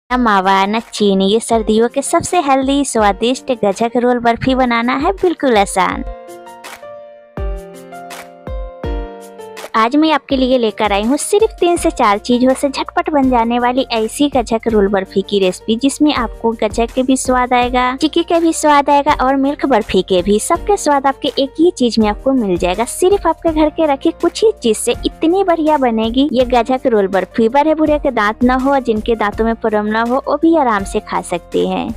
न मावा न चीनी, ये सर्दियों के सबसे हेल्दी स्वादिष्ट गजक रोल बर्फी बनाना है बिल्कुल आसान। आज मैं आपके लिए लेकर आई हूँ सिर्फ 3 से 4 चीजों से झटपट बन जाने वाली ऐसी गजक रोल बर्फी की रेसिपी, जिसमें आपको गजक के भी स्वाद आएगा, चिक्की के भी स्वाद आएगा और मिल्क बर्फी के भी। सबके स्वाद आपके एक ही चीज में आपको मिल जाएगा। सिर्फ आपके घर के रखी कुछ ही चीज से इतनी बढ़िया बनेगी ये गजक रोल बर्फी। बड़े बूढ़े के दांत न हो, जिनके दांतों में प्रॉब्लम न हो, वो भी आराम से खा सकते हैं।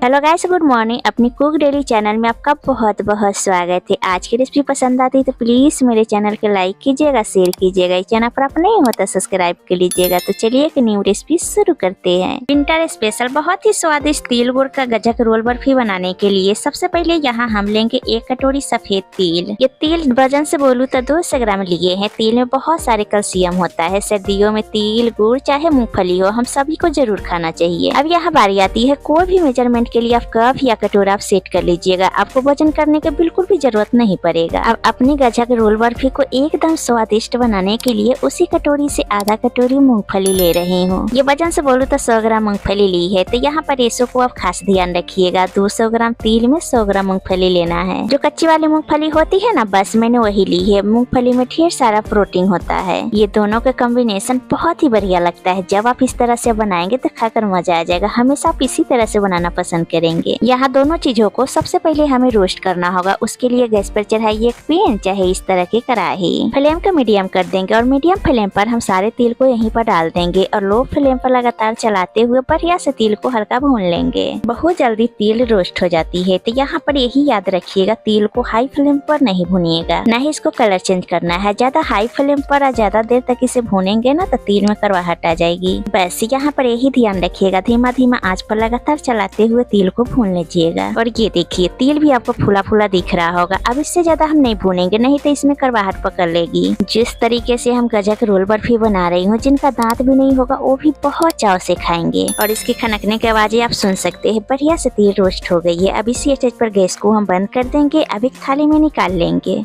Hello guys, good morning. अपनी कुक डेली चैनल में आपका बहुत बहुत स्वागत है। आज की रेसिपी पसंद आती है तो प्लीज मेरे चैनल को लाइक कीजिएगा, शेयर कीजिएगा। इस चैनल पर आप नहीं होता सब्सक्राइब कर लीजिएगा। तो चलिए एक न्यू रेसिपी शुरू करते हैं। विंटर स्पेशल बहुत ही स्वादिष्ट तिल गुड़ का गजक रोल बर्फी बनाने के लिए सबसे पहले यहाँ हम लेंगे 1 कटोरी सफेद तिल। ये तिल वजन से बोलूँ तो 200 ग्राम लिए हैं। तिल में बहुत सारे कैल्शियम होता है। सर्दियों में तिल गुड़ चाहे मूंगफली हो, हम सभी को जरूर खाना चाहिए। अब यहाँ बारी आती है कोई भी मेजरमेंट के लिए आप कप या कटोरा आप सेट कर लीजिएगा। आपको वजन करने की बिल्कुल भी जरूरत नहीं पड़ेगा। अब अपनी गजक रोल बर्फी को एकदम स्वादिष्ट बनाने के लिए उसी कटोरी से आधा कटोरी मूंगफली ले रही हूँ। ये वजन से बोलूँ तो 100 ग्राम मूंगफली ली है। तो यहाँ पर रेशो को आप खास ध्यान रखिएगा। 200 ग्राम तिल में 100 ग्राम मूंगफली लेना है। जो कच्ची वाली मूंगफली होती है ना, बस मैंने वही ली है। मूंगफली में ढेर सारा प्रोटीन होता है। ये दोनों का कॉम्बिनेशन बहुत ही बढ़िया लगता है। जब आप इस तरह से बनाएंगे तो खाकर मजा आ जाएगा। हमेशा आप इसी तरह से बनाना पसंद करेंगे। यहाँ दोनों चीजों को सबसे पहले हमें रोस्ट करना होगा। उसके लिए गैस पर चढ़ाइए एक पैन, चाहे इस तरह की कढ़ाई। फ्लेम को मीडियम कर देंगे और मीडियम फ्लेम पर हम सारे तिल को यहीं पर डाल देंगे और लो फ्लेम पर लगातार चलाते हुए बढ़िया से तिल को हल्का भून लेंगे। बहुत जल्दी तिल रोस्ट हो जाती है। तो यहाँ पर यही याद रखिएगा, तिल को हाई फ्लेम पर नहीं भूनिएगा, न ही इसको कलर चेंज करना है। ज्यादा हाई फ्लेम पर ज्यादा देर तक इसे भूनेंगे ना तो तिल में करवाहट आ जाएगी। बस यहाँ पर यही ध्यान रखिएगा, धीमा धीमा आंच पर लगातार चलाते हुए तिल को भून लीजिएगा। और ये देखिए तिल भी आपको फूला फूला दिख रहा होगा। अब इससे ज्यादा हम नहीं भूनेंगे, नहीं तो इसमें करवाहट पकड़ लेगी। जिस तरीके से हम गजक रोल बर्फी बना रही हूँ, जिनका दांत भी नहीं होगा वो भी बहुत चाव से खाएंगे। और इसके खनकने की आवाजें आप सुन सकते हैं। बढ़िया से तिल रोस्ट हो गई है। अब इसी स्टेज पर गैस को हम बंद कर देंगे। अब एक थाली में निकाल लेंगे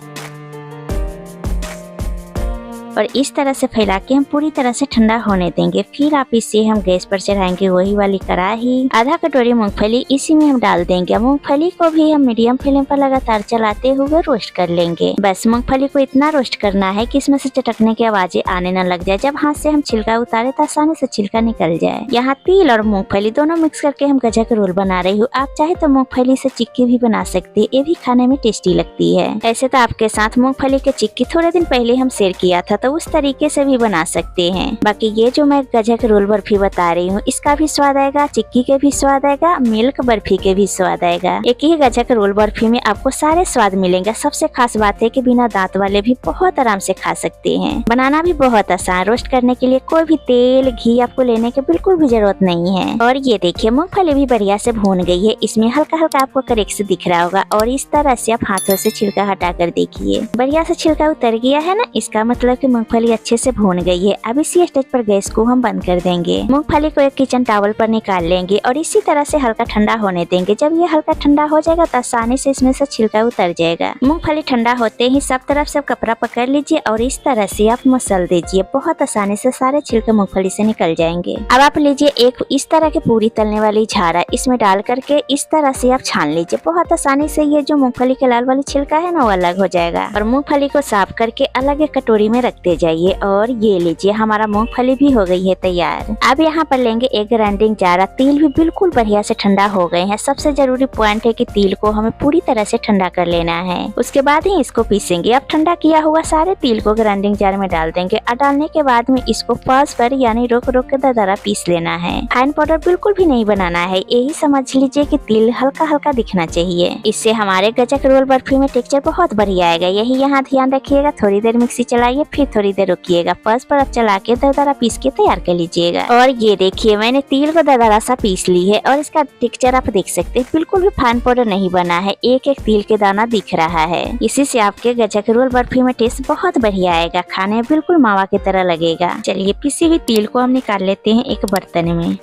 और इस तरह से फैला के हम पूरी तरह से ठंडा होने देंगे। फिर आप इसे हम गैस पर चढ़ाएंगे वही वाली कढ़ाई। आधा कटोरी मूंगफली इसी में हम डाल देंगे। मूंगफली को भी हम मीडियम फ्लेम पर लगातार चलाते हुए रोस्ट कर लेंगे। बस मूंगफली को इतना रोस्ट करना है कि इसमें से चटकने की आवाजें आने न लग जाए। जब हाथ से हम छिलका उतारे तो आसानी से छिलका निकल जाए। यहाँ तिल और मूंगफली दोनों मिक्स करके हम गजक रोल बना रही हूँ। आप चाहे तो मूंगफली से चिक्की भी बना सकते हैं। ये भी खाने में टेस्टी लगती है। ऐसे तो आपके साथ मूंगफली के चिक्की थोड़े दिन पहले हम शेयर किया था, तो उस तरीके से भी बना सकते हैं। बाकी ये जो मैं गजक रोल बर्फी बता रही हूँ, इसका भी स्वाद आएगा, चिक्की के भी स्वाद आएगा, मिल्क बर्फी के भी स्वाद आएगा। एक ही गजक रोल बर्फी में आपको सारे स्वाद मिलेंगे। सबसे खास बात है कि बिना दांत वाले भी बहुत आराम से खा सकते हैं। बनाना भी बहुत आसान। रोस्ट करने के लिए कोई भी तेल घी आपको लेने की बिल्कुल भी जरूरत नहीं है। और ये देखिए मूंगफली भी बढ़िया से भून गई है। इसमें हल्का हल्का आपको करेक्ट से दिख रहा होगा। और इस तरह से आप हाथों से छिलका हटा कर देखिए, बढ़िया से छिलका उतर गया है ना। इसका मतलब कि मूंगफली अच्छे से भून गई है। अब इसी स्टेज पर गैस को हम बंद कर देंगे। मूंगफली को एक किचन टॉवल पर निकाल लेंगे और इसी तरह से हल्का ठंडा होने देंगे। जब ये हल्का ठंडा हो जाएगा तो आसानी से इसमें से छिलका उतर जाएगा। मूंगफली ठंडा होते ही सब तरफ से कपड़ा पकड़ लीजिए और इस तरह से आप मसल दीजिए। बहुत आसानी से सारे छिलके मूंगफली से निकल जाएंगे। अब आप लीजिए एक इस तरह की पूरी तलने वाली झारा, इसमें डाल करके इस तरह से आप छान लीजिए। बहुत आसानी से ये जो मूंगफली के लाल वाली छिलका है ना, वो अलग हो जाएगा। और मूंगफली को साफ करके अलग एक कटोरी में रखते जाइए। और ये लीजिए हमारा मूंगफली भी हो गई है तैयार। अब यहाँ पर लेंगे एक ग्राइंडिंग जार। तिल भी बिल्कुल बढ़िया से ठंडा हो गए हैं। सबसे जरूरी पॉइंट है कि तिल को हमें पूरी तरह से ठंडा कर लेना है, उसके बाद ही इसको पीसेंगे। अब ठंडा किया हुआ सारे तिल को ग्राइंडिंग जार में डाल देंगे और डालने के बाद में इसको पल्स पर यानी रोक रोक के दरदरा पीस लेना है। फाइन पाउडर बिल्कुल भी नहीं बनाना है। यही समझ लीजिए कि तिल हल्का हल्का दिखना चाहिए। इससे हमारे गजक रोल बर्फी में टेक्सचर बहुत बढ़िया आएगा। यही यहाँ ध्यान रखिएगा। थोड़ी देर मिक्सी चलाइए, फिर थोड़ी देर रुकिएगा। पल्स पर आप चला के दरदरा पीस के तैयार कर लीजिएगा। और ये देखिए मैंने तिल को दरदरा सा पीस ली है और इसका टेक्सचर आप देख सकते हैं। बिल्कुल भी फाइन पाउडर नहीं बना है। एक एक तिल के दाना दिख रहा है। इसी से आपके गजक रोल बर्फी में टेस्ट बहुत बढ़िया आएगा। खाने में बिल्कुल मावा की तरह लगेगा। चलिए पिसी हुई तिल को हम निकाल लेते हैं एक बर्तन में।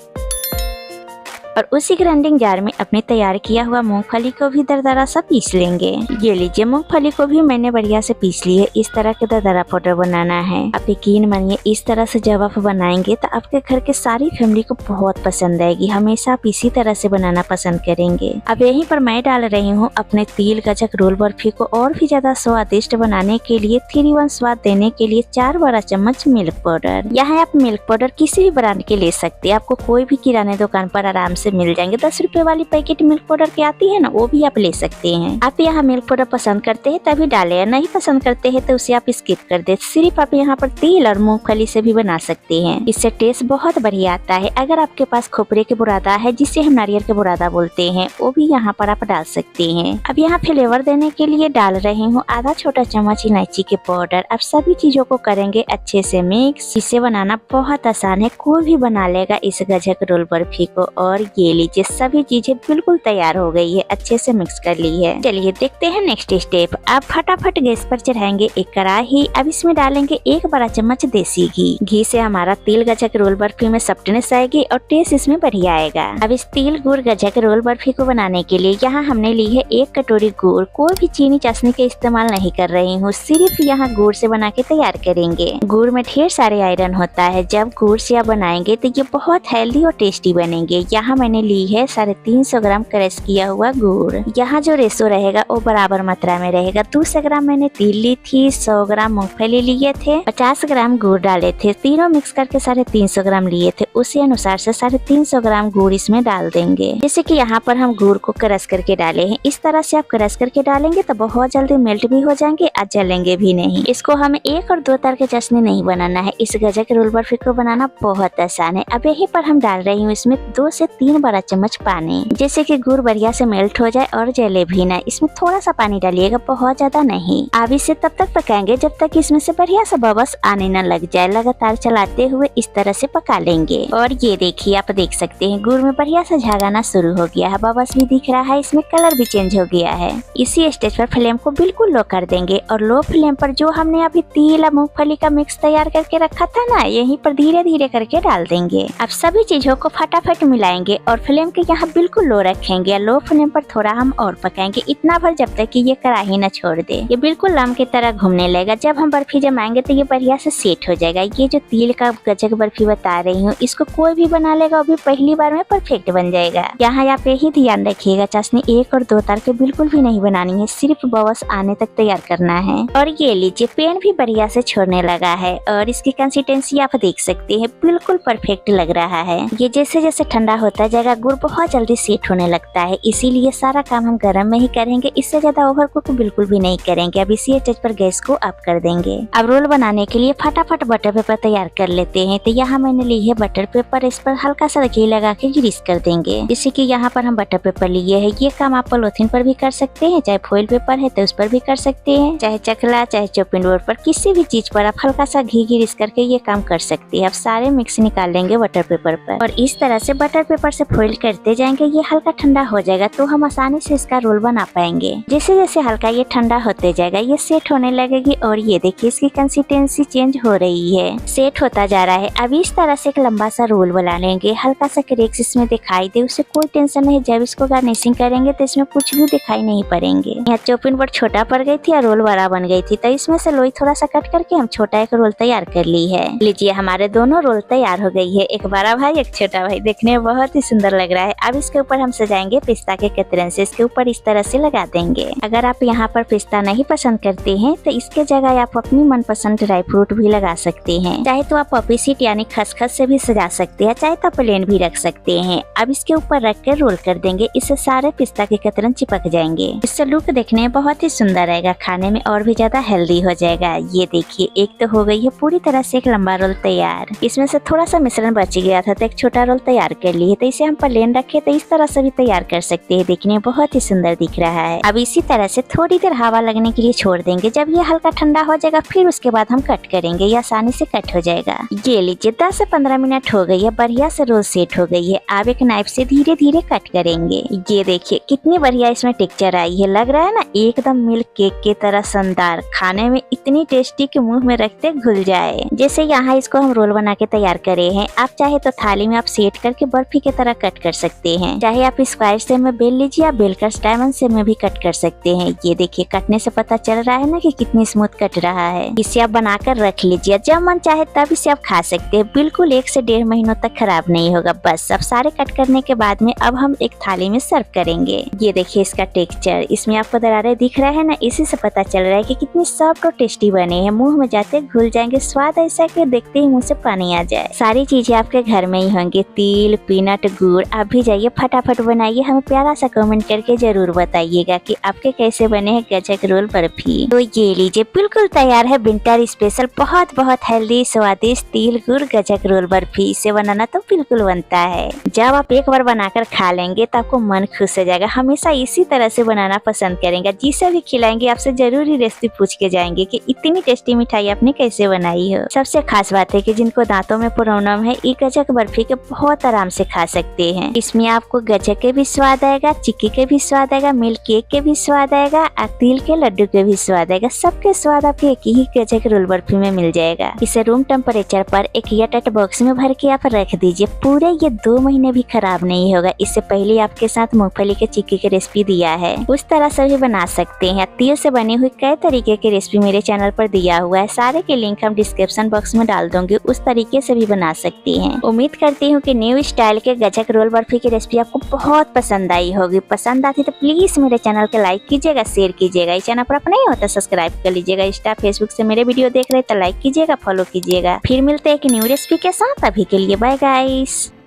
और उसी ग्राइंडिंग जार में अपने तैयार किया हुआ मूंगफली को भी दरदरा सा पीस लेंगे। ये लीजिए मूंगफली को भी मैंने बढ़िया से पीस ली है। इस तरह के दरदरा पाउडर बनाना है। आप यकीन मानिए इस तरह से जब आप बनाएंगे तो आपके घर के सारी फैमिली को बहुत पसंद आएगी। हमेशा आप इसी तरह से बनाना पसंद करेंगे। अब यहीं पर मैं डाल रही हूँ अपने तिल गजक रोल बर्फी को और भी ज्यादा स्वादिष्ट बनाने के लिए 3-in-1 स्वाद देने के लिए 4 बड़ा चम्मच मिल्क पाउडर। यहाँ आप मिल्क पाउडर किसी भी ब्रांड के ले सकते हैं। आपको कोई भी किराने दुकान पर आराम से मिल जाएंगे। 10 रुपए वाली पैकेट मिल्क पाउडर की आती है ना, वो भी आप ले सकते हैं। आप यहाँ मिल्क पाउडर पसंद करते हैं तभी डाले, नहीं पसंद करते हैं तो उसे आप स्किप कर दे। सिर्फ आप यहाँ पर तिल और मूंगफली से भी बना सकते हैं। इससे टेस्ट बहुत बढ़िया आता है। अगर आपके पास खोपरे के बुरादा है जिसे हम नारियल के बुरादा बोलते हैं, वो भी यहाँ पर आप डाल सकते हैं। अब यहाँ फ्लेवर देने के लिए डाल रही हूँ आधा छोटा चम्मच इलायची के पाउडर। अब सभी चीजों को करेंगे अच्छे से मिक्स। इसे बनाना बहुत आसान है, कोई भी बना लेगा इस गजक रोल बर्फी को। और ये लीजिए सभी चीजें बिल्कुल तैयार हो गई है, अच्छे से मिक्स कर ली है। चलिए देखते हैं नेक्स्ट स्टेप। आप फटाफट गैस पर चढ़ाएंगे एक कढ़ाई। अब इसमें डालेंगे 1 बड़ा चम्मच देसी घी। घी से हमारा तिल गजक रोल बर्फी में सॉफ्टनेस आएगी और टेस्ट इसमें बढ़िया आएगा। अब इस तिल गुड़ गजक रोल बर्फी को बनाने के लिए यहाँ हमने ली है 1 कटोरी गुड़। कोई भी चीनी चाशनी का इस्तेमाल नहीं कर रही हूँ, सिर्फ यहाँ गुड़ से बना के तैयार करेंगे। गुड़ में ढेर सारे आयरन होता है। जब गुड़ से आप बनाएंगे तो ये बहुत हेल्दी और टेस्टी बनेंगे। यहाँ मैंने ली है 350 ग्राम क्रश किया हुआ गुड़। यहाँ जो रेशो रहेगा वो बराबर मात्रा में रहेगा। 200 ग्राम मैंने तिल ली थी, 100 ग्राम मूंगफली लिए थे, 50 ग्राम गुड़ डाले थे। तीनों मिक्स करके 350 ग्राम लिए थे। उसी अनुसार से 350 ग्राम गुड़ इसमें डाल देंगे। जैसे कि यहाँ पर हम गुड़ को क्रश करके डाले हैं। इस तरह से आप क्रश करके डालेंगे तो बहुत जल्दी मेल्ट भी हो जाएंगे और जलेंगे भी नहीं। इसको हमें 1 और 2 तरह के चाशनी नहीं बनाना है। इस गजक रोल बर्फी को बनाना बहुत आसान है। अब यहीं पर हम डाल रही हूँ इसमें 2 से 3 बड़ा चम्मच पानी, जैसे कि गुड़ बढ़िया से मेल्ट हो जाए और जले भी ना। इसमें थोड़ा सा पानी डालिएगा, बहुत ज्यादा नहीं। अब इसे तब तक पकाएंगे जब तक इसमें से बढ़िया सा बबल्स आने न लग जाए। लगातार चलाते हुए इस तरह से पका लेंगे। और ये देखिए आप देख सकते हैं गुड़ में बढ़िया सा झाग आना शुरू हो गया है, बबल्स भी दिख रहा है, इसमें कलर भी चेंज हो गया है। इसी स्टेज पर फ्लेम को बिल्कुल लो कर देंगे और लो फ्लेम पर जो हमने अभी तिल और मूंगफली का मिक्स तैयार करके रखा था ना, यहीं पर धीरे धीरे करके डाल देंगे। अब सभी चीजों को फटाफट मिलाएंगे और फ्लेम के यहाँ बिल्कुल लो रखेंगे। लो फ्लेम पर थोड़ा हम और पकाएंगे, इतना भर जब तक कि ये कढ़ाई न छोड़ दे। ये बिल्कुल लम की तरह घूमने लगेगा। जब हम बर्फी जमाएंगे तो ये बढ़िया से सेट हो जाएगा। ये जो तिल का गजक बर्फी बता रही हूँ, इसको कोई भी बना लेगा, वो भी पहली बार में परफेक्ट बन जाएगा। यहाँ आप यही ध्यान रखिएगा, चाशनी 1 और 2 तार के बिल्कुल भी नहीं बनानी है, सिर्फ बबल्स आने तक तैयार करना है। और ये लीजिए पेन भी बढ़िया से छोड़ने लगा है और इसकी कंसिस्टेंसी आप देख सकते हैं, बिल्कुल परफेक्ट लग रहा है। ये जैसे जैसे ठंडा होता जाएगा गुड़ बहुत जल्दी सेट होने लगता है, इसीलिए सारा काम हम गर्म में ही करेंगे। इससे ज्यादा ओवर कुक बिल्कुल भी नहीं करेंगे। अब इसी स्टेज पर गैस को ऑफ कर देंगे। अब रोल बनाने के लिए फटाफट बटर पेपर तैयार कर लेते हैं। तो यहाँ मैंने ली है बटर पेपर, इस पर हल्का सा घी लगा के ग्रीस कर देंगे। जैसे कि यहाँ पर हम बटर पेपर लिए है। ये काम आप पॉलिथीन पर भी कर सकते हैं, चाहे फॉइल पेपर है तो उस पर भी कर सकते हैं, चाहे चकला चाहे चॉपिंग बोर्ड पर, किसी भी चीज पर आप हल्का सा घी ग्रीस करके ये काम कर सकते हैं। अब सारे मिक्स निकाल लेंगे बटर पेपर पर और इस तरह से बटर पेपर से फॉइल करते जाएंगे। ये हल्का ठंडा हो जाएगा तो हम आसानी से इसका रोल बना पाएंगे। जैसे जैसे हल्का ये ठंडा होते जाएगा ये सेट होने लगेगी और ये देखिए इसकी कंसिस्टेंसी चेंज हो रही है, सेट होता जा रहा है। अब इस तरह से एक लंबा सा रोल बना लेंगे। हल्का सा क्रैक्स इसमें दिखाई दे उससे कोई टेंशन नहीं। जब इसको गार्निशिंग करेंगे तो इसमें कुछ भी दिखाई नहीं पड़ेंगे। यहाँ चॉपिंग बोर्ड छोटा पड़ गई थी और रोल बड़ा बन गई थी, तो इसमें से लोई थोड़ा सा कट करके हम छोटा एक रोल तैयार कर ली है। लीजिए हमारे दोनों रोल तैयार हो गई है, एक बड़ा भाई एक छोटा भाई। देखने में बहुत ही सुंदर लग रहा है। अब इसके ऊपर हम सजाएंगे पिस्ता के कतरन से, इसके ऊपर इस तरह से लगा देंगे। अगर आप यहाँ पर पिस्ता नहीं पसंद करते हैं तो इसके जगह आप अपनी मनपसंद ड्राई फ्रूट भी लगा सकते हैं। चाहे तो आप पॉपी सीड यानी खसखस से भी सजा सकते हैं, चाहे तो प्लेन भी रख सकते हैं। अब इसके ऊपर रख कर रोल कर देंगे, इससे सारे पिस्ता के कतरन चिपक जाएंगे। इससे लुक देखने में बहुत ही सुंदर रहेगा, खाने में और भी ज्यादा हेल्दी हो जाएगा। ये देखिए एक तो हो गई है पूरी तरह से एक लंबा रोल तैयार। इसमें से थोड़ा सा मिश्रण बच गया था तो एक छोटा रोल तैयार कर लिए। तो इसे हम प्लेन रखे तो इस तरह से भी तैयार कर सकते हैं, देखने में बहुत ही सुंदर दिख रहा है। अब इसी तरह से थोड़ी देर हवा लगने के लिए छोड़ देंगे। जब ये हल्का ठंडा हो जाएगा फिर उसके बाद हम कट करेंगे, ये आसानी से कट हो जाएगा। ये लीजिए 10 से 15 मिनट हो गई है, बढ़िया से रोल सेट हो गई है। अब एक नाइफ से धीरे धीरे कट करेंगे। ये देखिए कितनी बढ़िया इसमें टेक्सचर आई है, लग रहा है ना एकदम मिल्क केक की तरह शानदार, खाने में इतनी टेस्टी कि मुंह में रखते घुल जाए। जैसे यहाँ इसको हम रोल बना के तैयार करे हैं। आप चाहे तो थाली में आप सेट करके बर्फी की तरह तरह कट कर सकते हैं। चाहे आप स्क्वायर शेप में बेल लीजिए या बेलकर डायमंड शेप में भी कट कर सकते हैं। ये देखिए कटने से पता चल रहा है ना कि कितनी स्मूथ कट रहा है। इसे आप बनाकर रख लीजिए, जब मन चाहे तब इसे आप खा सकते हैं। बिल्कुल 1 से 1.5 महीनों तक खराब नहीं होगा। बस अब सारे कट करने के बाद में अब हम एक थाली में सर्व करेंगे। ये देखिए इसका टेक्सचर, इसमें आपको दरारें दिख रहा है ना, इसी से पता चल रहा है कि कितनी सॉफ्ट और टेस्टी बने हैं। मुंह में जाते घुल जाएंगे, स्वाद ऐसा कि देखते ही मुंह से पानी आ जाए। सारी चीजें आपके घर में ही होंगी, तिल, पीनट, गुड़। आप भी जाइए फटाफट बनाइए, हमें प्यारा सा कमेंट करके जरूर बताइएगा कि आपके कैसे बने हैं गजक रोल बर्फी। तो ये लीजिए बिल्कुल तैयार है विंटर स्पेशल बहुत हेल्दी स्वादिष्ट तिल गुड़ गजक रोल बर्फी। इसे बनाना तो बिल्कुल बनता है। जब आप एक बार बनाकर खा लेंगे तो आपको मन खुश हो जाएगा। हमेशा इसी तरह से बनाना पसंद करेंगे। जिसे भी खिलाएंगे आपसे जरूर ही रेसिपी पूछ के जाएंगे कि इतनी टेस्टी मिठाई आपने कैसे बनाई हो। सबसे खास बात है कि जिनको दांतों में प्रॉब्लम है, ये गजक बर्फी के बहुत आराम से खा सकते हैं। इसमें आपको गजक के भी स्वाद आएगा, चिक्की के भी स्वाद आएगा, मिल्क केक के भी स्वाद आएगा और तिल के लड्डू के भी स्वाद आएगा। सबके स्वाद आपके एक ही गजक रोल बर्फी में मिल जाएगा। इसे रूम टेम्परेचर पर एक एयरटाइट बॉक्स में भर के आप रख दीजिए। पूरे ये 2 महीने भी खराब नहीं होगा। इससे पहले आपके साथ मूंगफली के चिक्की की रेसिपी दिया है, उस तरह से भी बना सकते हैं। तिल से बनी हुई कई तरीके की रेसिपी मेरे चैनल पर दिया हुआ है, सारे के लिंक हम डिस्क्रिप्शन बॉक्स में डाल दूंगी। उस तरीके से भी बना सकते हैं। उम्मीद करती हूँ कि न्यू स्टाइल के गजक रोल बर्फी की रेसिपी आपको बहुत पसंद आई होगी। पसंद आती तो प्लीज मेरे चैनल को लाइक कीजिएगा, शेयर कीजिएगा। इस चैनल पर आप नहीं होता सब्सक्राइब कर लीजिएगा। इंस्टा फेसबुक से मेरे वीडियो देख रहे तो लाइक कीजिएगा, फॉलो कीजिएगा। फिर मिलते हैं एक न्यू रेसिपी के साथ। अभी के लिए बाय गाइस।